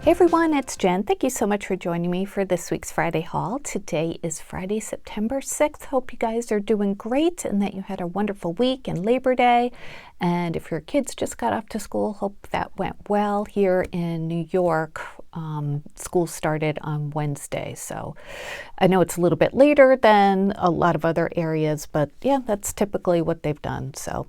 Hey everyone, it's Jen. Thank you so much for joining me for this week's Friday haul. Today is Friday, September 6th. Hope you guys are doing great and that you had a wonderful week and Labor Day. And if your kids just got off to school, hope that went well. Here in New York, school started on Wednesday. So I know it's a little bit later than a lot of other areas, but yeah, that's typically what they've done. So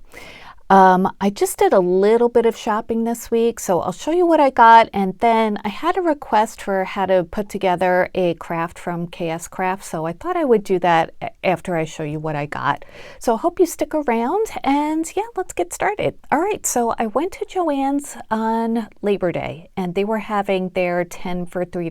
I just did a little bit of shopping this week, so I'll show you what I got, and then I had a request for how to put together a craft from KSCraft, so I thought I would do that after I show you what I got. So I hope you stick around, and yeah, let's get started. All right, so I went to Joann's on Labor Day, and they were having their 10 for $3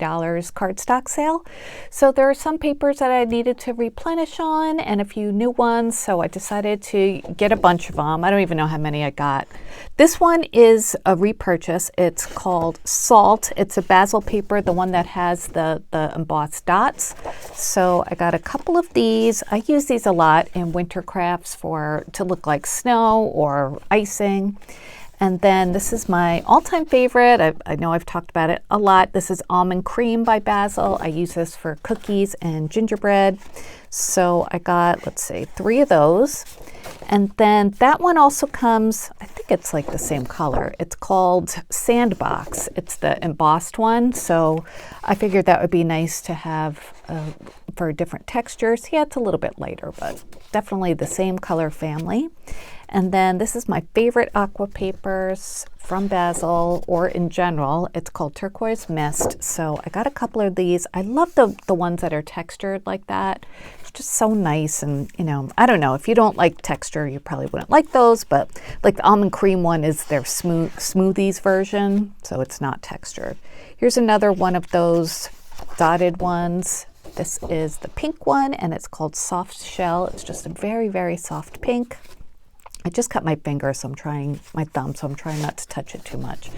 cardstock sale. So there are some papers that I needed to replenish on, and a few new ones, so I decided to get a bunch of them. I don't even know how many I got. This one is a repurchase. It's called Salt. It's a basil paper, the one that has the embossed dots. So I got a couple of these. I use these a lot in winter crafts to look like snow or icing. And then this is my all-time favorite. I know I've talked about it a lot. This is Almond Cream by Basil. I use this for cookies and gingerbread. So I got, let's say, 3 of those. And then that one also comes, I think it's like the same color. It's called Sandbox. It's the embossed one. So I figured that would be nice to have for different textures. Yeah, it's a little bit lighter, but definitely the same color family. And then this is my favorite aqua papers from Basil, or in general. It's called Turquoise Mist. So I got a couple of these. I love the ones that are textured like that. It's just so nice. And, you know, I don't know, if you don't like texture, you probably wouldn't like those. But like the almond cream one is their smoothies version. So it's not textured. Here's another one of those dotted ones. This is the pink one, and it's called Soft Shell. It's just a very, very soft pink. I just cut my finger, so I'm trying not to touch it too much.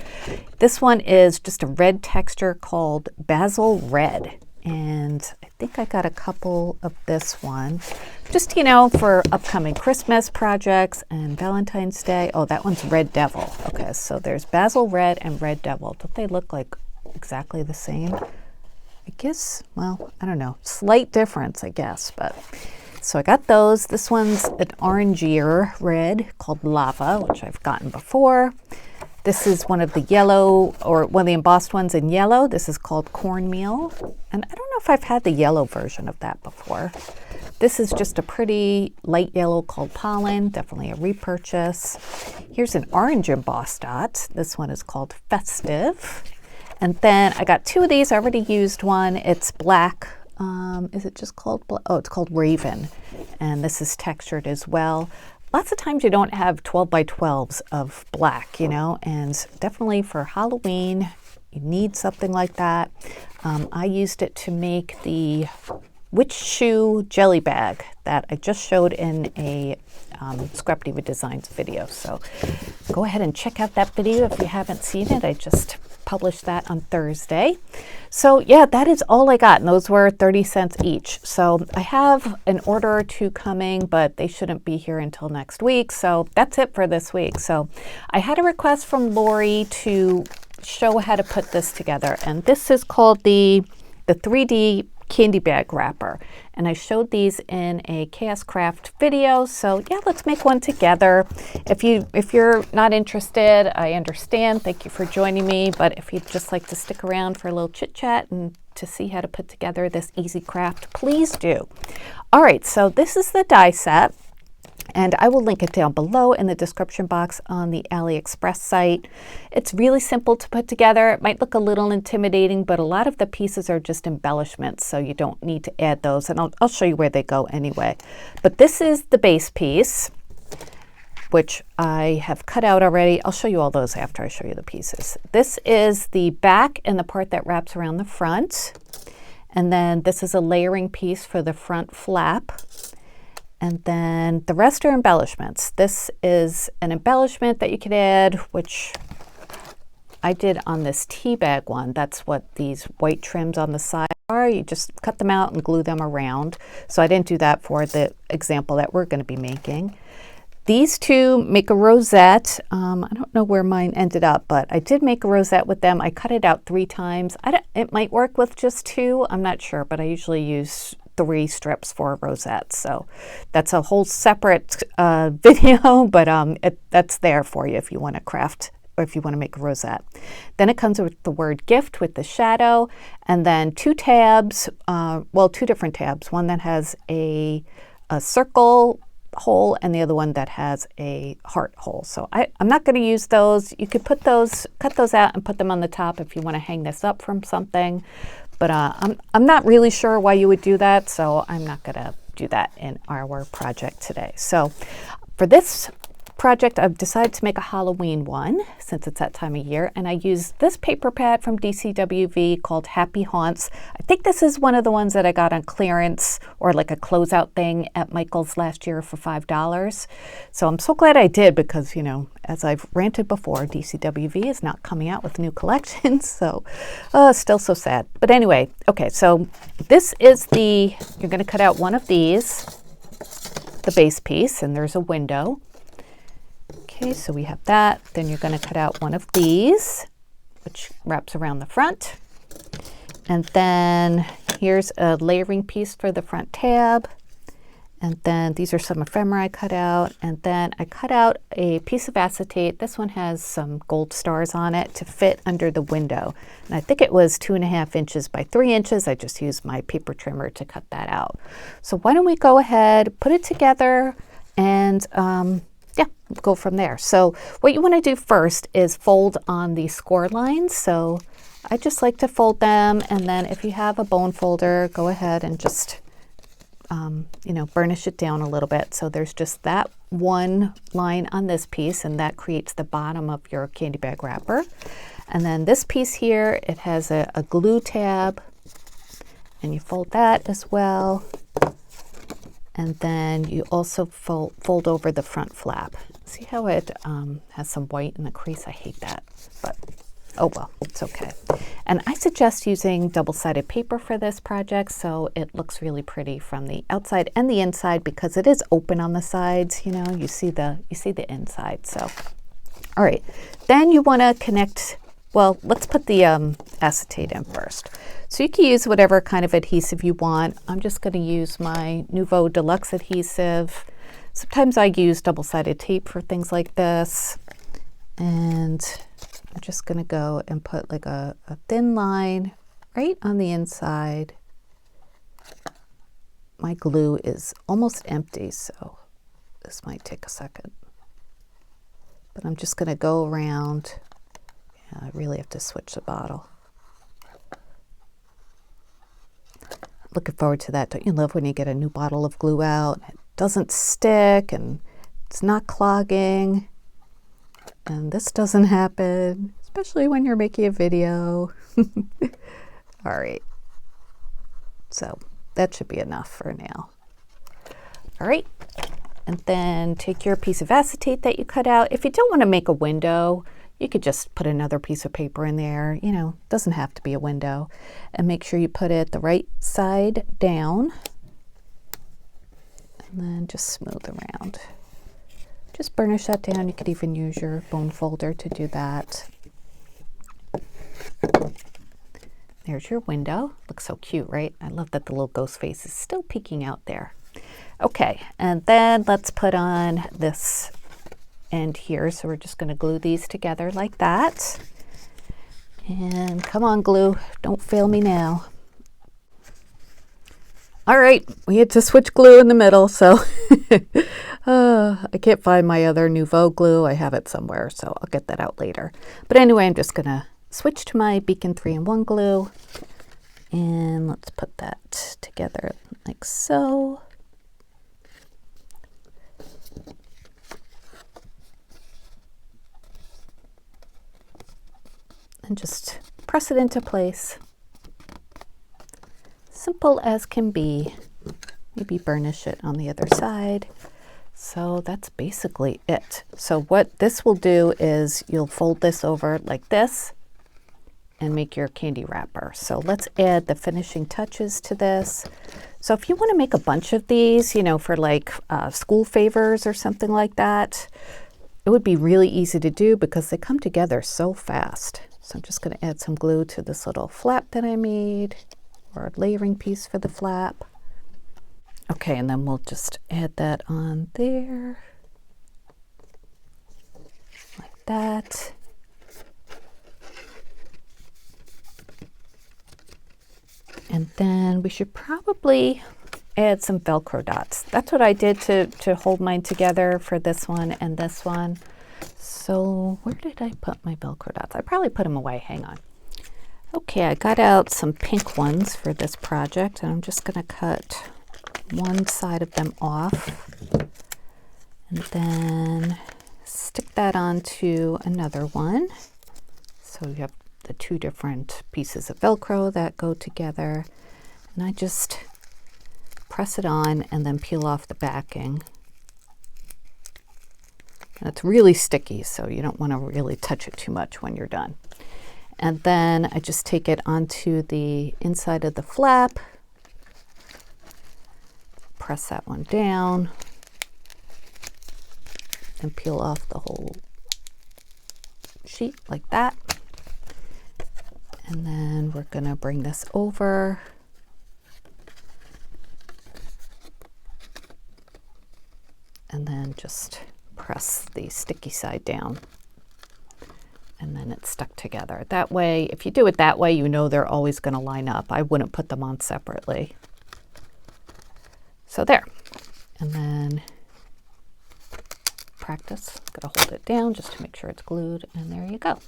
This one is just a red texture called Basil Red. And I think I got a couple of this one. Just, you know, for upcoming Christmas projects and Valentine's Day. Oh, that one's Red Devil. Okay, so there's Basil Red and Red Devil. Don't they look like exactly the same? I guess, well, I don't know. Slight difference, I guess, but... So I got those. This one's an orangier red called Lava, which I've gotten before. This is one of the yellow, or one of the embossed ones in yellow. This is called Cornmeal. And I don't know if I've had the yellow version of that before. This is just a pretty light yellow called Pollen, definitely a repurchase. Here's an orange embossed dot. This one is called Festive. And then I got 2 of these. I already used one. It's black. Is it just called, oh, it's called Raven. And this is textured as well. Lots of times you don't have 12 by 12s of black, you know, and definitely for Halloween, you need something like that. I used it to make the witch shoe jelly bag that I just showed in a Scrapbooking Designs video. So go ahead and check out that video if you haven't seen it. I just published that on Thursday. So yeah, that is all I got, and those were 30 cents each. So I have an order or 2 coming, but they shouldn't be here until next week. So that's it for this week. So I had a request from Lori to show how to put this together, and this is called the 3D candy bag wrapper, and I showed these in a KSCraft video. So yeah, let's make one together. If you're not interested, I understand. Thank you for joining me, but if you'd just like to stick around for a little chit chat and to see how to put together this easy craft, please do. All right, so this is the die set, and I will link it down below in the description box on the AliExpress site. It's really simple to put together. It might look a little intimidating, but a lot of the pieces are just embellishments, so you don't need to add those, and I'll show you where they go anyway. But this is the base piece, which I have cut out already. I'll show you all those after I show you the pieces. This is the back and the part that wraps around the front. And then this is a layering piece for the front flap. And then the rest are embellishments. This is an embellishment that you could add, which I did on this tea bag one. That's what these white trims on the side are. You just cut them out and glue them around. So I didn't do that for the example that we're going to be making. These two make a rosette. I don't know where mine ended up, but I did make a rosette with them. I cut it out 3 times. It might work with just 2. I'm not sure, but I usually use 3 strips for a rosette. So that's a whole separate video, but that's there for you if you want to craft or if you want to make a rosette. Then it comes with the word gift with the shadow, and then 2 tabs, well, 2 different tabs. One that has a circle hole and the other one that has a heart hole. So I'm not going to use those. You could cut those out and put them on the top if you want to hang this up from something. But I'm not really sure why you would do that, so I'm not going to do that in our project today. So for this project, I've decided to make a Halloween one since it's that time of year, and I use this paper pad from DCWV called Happy Haunts. I think this is one of the ones that I got on clearance or like a closeout thing at Michael's last year for $5. So I'm so glad I did because, you know, as I've ranted before, DCWV is not coming out with new collections, so still so sad. But anyway, okay, so this is you're going to cut out one of these, the base piece, and there's a window. Okay, so we have that. Then you're going to cut out one of these, which wraps around the front. And then here's a layering piece for the front tab. And then these are some ephemera I cut out. And then I cut out a piece of acetate. This one has some gold stars on it to fit under the window. And I think it was 2.5 inches by 3 inches. I just used my paper trimmer to cut that out. So why don't we go ahead, put it together, and yeah, go from there. So what you want to do first is fold on the score lines. So I just like to fold them, and then if you have a bone folder, go ahead and just you know, burnish it down a little bit. So there's just that one line on this piece, and that creates the bottom of your candy bag wrapper. And then this piece here, it has a glue tab, and you fold that as well. And then you also fold over the front flap. See how it has some white in the crease? I hate that, but oh well, it's okay. And I suggest using double-sided paper for this project so it looks really pretty from the outside and the inside, because it is open on the sides. You know, you see the inside. So, all right, then you want to connect. Well, let's put the acetate in first. So you can use whatever kind of adhesive you want. I'm just going to use my Nouveau Deluxe adhesive. Sometimes I use double-sided tape for things like this. And I'm just going to go and put like a thin line right on the inside. My glue is almost empty, so this might take a second. But I'm just going to go around. Yeah, I really have to switch the bottle. Looking forward to that. Don't you love when you get a new bottle of glue out? It doesn't stick and it's not clogging. And this doesn't happen, especially when you're making a video. All right. So that should be enough for now. All right. And then take your piece of acetate that you cut out. If you don't want to make a window, you could just put another piece of paper in there. You know, it doesn't have to be a window. And make sure you put it the right side down. And then just smooth around. Just burnish that down. You could even use your bone folder to do that. There's your window. Looks so cute, right? I love that the little ghost face is still peeking out there. Okay, and then let's put on this end here. So we're just going to glue these together like that. And come on, glue. Don't fail me now. All right, we had to switch glue in the middle, so I can't find my other Nouveau glue. I have it somewhere, so I'll get that out later. But anyway, I'm just going to switch to my Beacon 3-in-1 glue. And let's put that together like so. And just press it into place. Simple as can be. Maybe burnish it on the other side. So that's basically it. So what this will do is you'll fold this over like this, and make your candy wrapper. So let's add the finishing touches to this. So if you want to make a bunch of these, you know, for like school favors or something like that, it would be really easy to do because they come together so fast. So I'm just going to add some glue to this little flap that I made, or a layering piece for the flap. Okay, and then we'll just add that on there, like that. And then we should probably add some Velcro dots. That's what I did to hold mine together for this one and this one. So where did I put my Velcro dots? I probably put them away, hang on. Okay, I got out some pink ones for this project, and I'm just gonna cut one side of them off and then stick that onto another one. So you have the two different pieces of Velcro that go together, and I just press it on and then peel off the backing. And it's really sticky, so you don't want to really touch it too much when you're done. And then I just take it onto the inside of the flap, press that one down, and peel off the whole sheet like that. And then we're going to bring this over. And then just press the sticky side down. And then it's stuck together. That way, if you do it that way, you know they're always going to line up. I wouldn't put them on separately. So there. And then practice. Got to hold it down just to make sure it's glued. And there you go.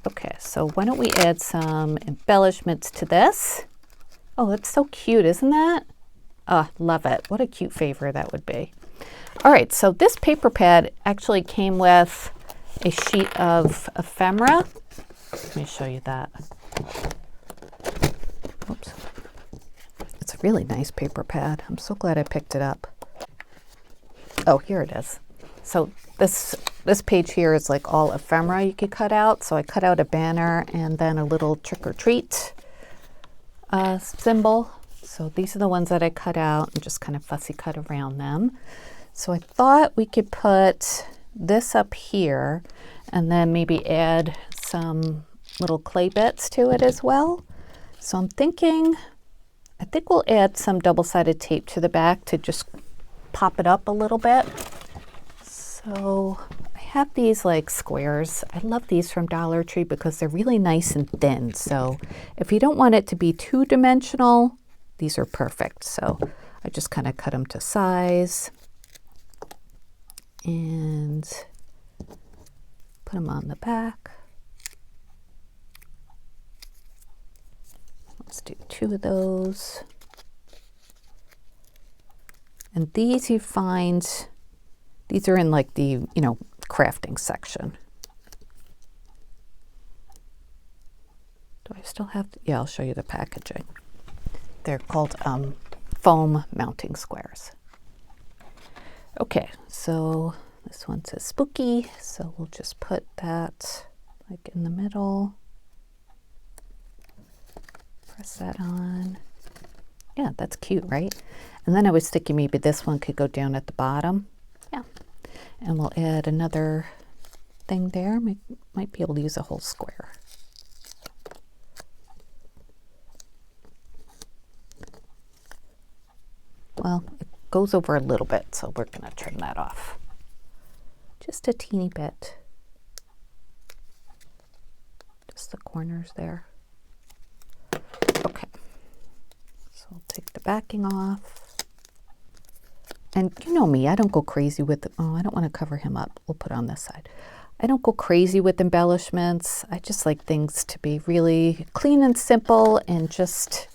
Okay, so why don't we add some embellishments to this? Oh, it's so cute, isn't that? Oh, love it. What a cute favor that would be. All right, so this paper pad actually came with a sheet of ephemera. Let me show you that. Oops. It's a really nice paper pad. I'm so glad I picked it up. Oh, here it is. So this page here is like all ephemera you could cut out. So I cut out a banner and then a little trick or treat symbol. So these are the ones that I cut out and just kind of fussy cut around them. So I thought we could put this up here and then maybe add some little clay bits to it as well. So I think we'll add some double-sided tape to the back to just pop it up a little bit. So I have these like squares. I love these from Dollar Tree because they're really nice and thin. So if you don't want it to be two-dimensional, these are perfect. So I just kind of cut them to size and put them on the back. Let's do 2 of those. And these you find, these are in like the, crafting section. Do I still have, yeah, I'll show you the packaging. They're called foam mounting squares. Okay, so this one says spooky, so we'll just put that like in the middle. Press that on. Yeah, that's cute, right? And then I was thinking maybe this one could go down at the bottom. Yeah. And we'll add another thing there. Might be able to use a whole square. Well, it goes over a little bit, so we're going to trim that off. Just a teeny bit. Just the corners there. Okay. So I'll take the backing off. And you know me, I don't go crazy with, I don't want to cover him up. We'll put it on this side. I don't go crazy with embellishments. I just like things to be really clean and simple and just,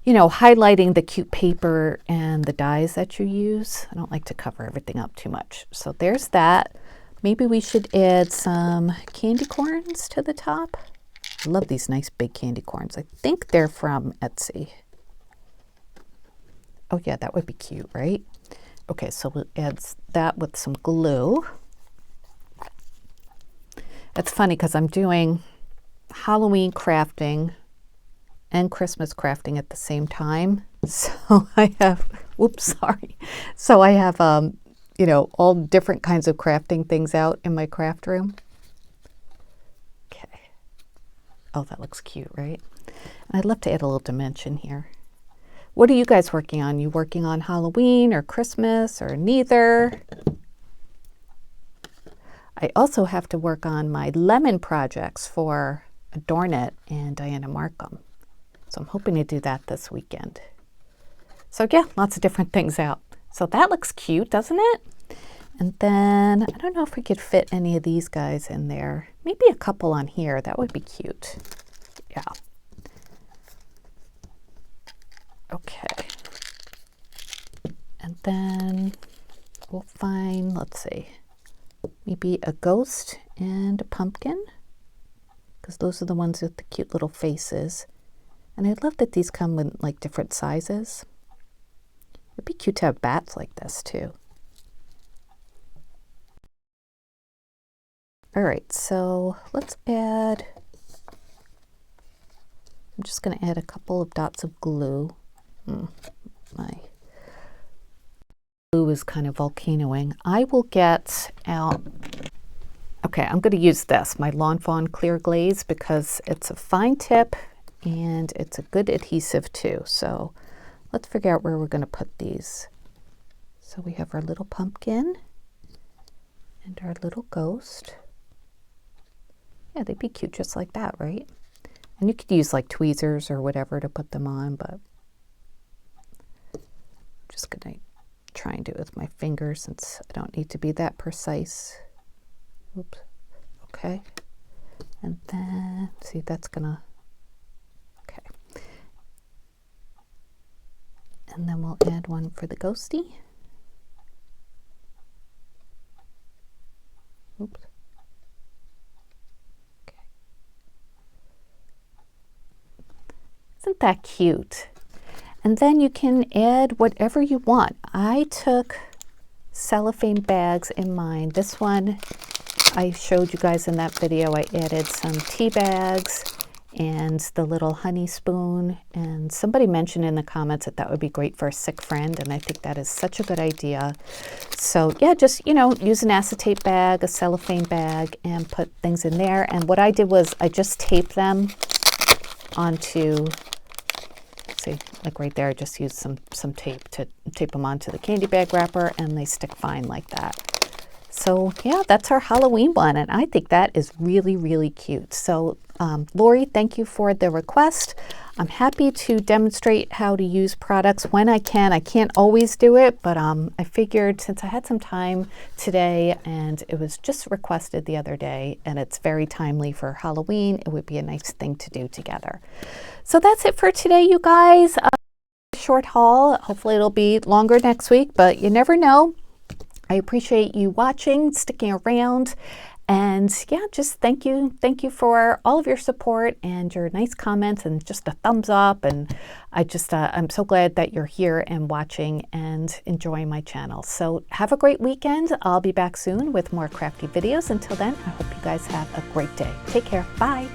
highlighting the cute paper and the dies that you use. I don't like to cover everything up too much. So there's that. Maybe we should add some candy corns to the top. I love these nice big candy corns. I think they're from Etsy. Oh yeah, that would be cute, right? Okay, so we'll add that with some glue. It's funny because I'm doing Halloween crafting and Christmas crafting at the same time. So I have, whoops, sorry. So I have, you know, all different kinds of crafting things out in my craft room. Okay. Oh, that looks cute, right? And I'd love to add a little dimension here. What are you guys working on? You working on Halloween or Christmas or neither? I also have to work on my lemon projects for Adorn It and Diana Markham. So I'm hoping to do that this weekend. So yeah, lots of different things out. So that looks cute, doesn't it? And then I don't know if we could fit any of these guys in there. Maybe a couple on here. That would be cute. Yeah. Okay. And then we'll find, let's see, maybe a ghost and a pumpkin, because those are the ones with the cute little faces. And I love that these come in like different sizes. It'd be cute to have bats like this too. All right, so let's add, I'm just going to add a couple of dots of glue. My glue is kind of volcanoing. I will get out, okay, I'm going to use this, my Lawn Fawn Clear Glaze, because it's a fine tip and it's a good adhesive too. So let's figure out where we're going to put these. So we have our little pumpkin and our little ghost. Yeah, they'd be cute just like that, right? And you could use like tweezers or whatever to put them on, but I'm just going to try and do it with my fingers since I don't need to be that precise. Oops. Okay. And then, see, that's going to, okay. And then we'll add one for the ghosty. Oops. Okay. Isn't that cute? And then you can add whatever you want. I took cellophane bags in mine. This one I showed you guys in that video. I added some tea bags and the little honey spoon. And somebody mentioned in the comments that that would be great for a sick friend. And I think that is such a good idea. So yeah, just, you know, use an acetate bag, a cellophane bag, and put things in there. And what I did was I just taped them onto, see, like right there, I just used some tape to tape them onto the candy bag wrapper, and they stick fine like that. So yeah, that's our Halloween one, and I think that is really, really cute. So Lori, thank you for the request. I'm happy to demonstrate how to use products when I can. I can't always do it, but I figured since I had some time today and it was just requested the other day and it's very timely for Halloween, it would be a nice thing to do together. So that's it for today, you guys. Short haul. Hopefully it'll be longer next week, but you never know. I appreciate you watching, sticking around, and yeah, just thank you for all of your support and your nice comments and just a thumbs up. And I just I'm so glad that you're here and watching and enjoying my channel. So have a great weekend. I'll be back soon with more crafty videos. Until then, I hope you guys have a great day. Take care. Bye.